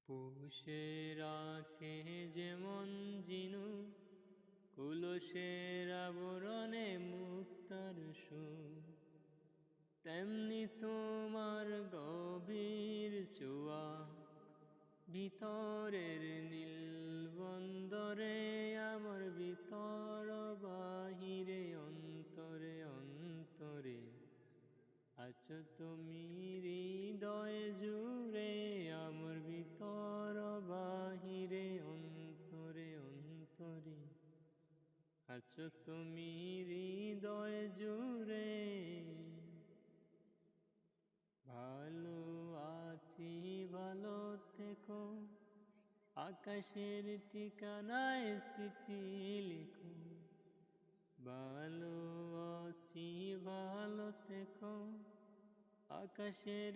পুষে রাখে যেমন জিনু কুলসের আবরণে মুক্তার সুর, তেমনি তোমার গভীর ছোঁয়া ভিতরের নীল বন্দরে আমার ভিতর বাহিরে অন্তরে অন্তরে আছো তুমি হৃদয় জুড়ে আমার ভিতর বাহিরে অন্তরে অন্তরে আছো তুমি হৃদয় জুড়ে। ভালো আছি ভালো থেকো, আকাশের ঠিকানায় চিঠি লিখো। ভালো আছি ভালো থেকো, আকাশের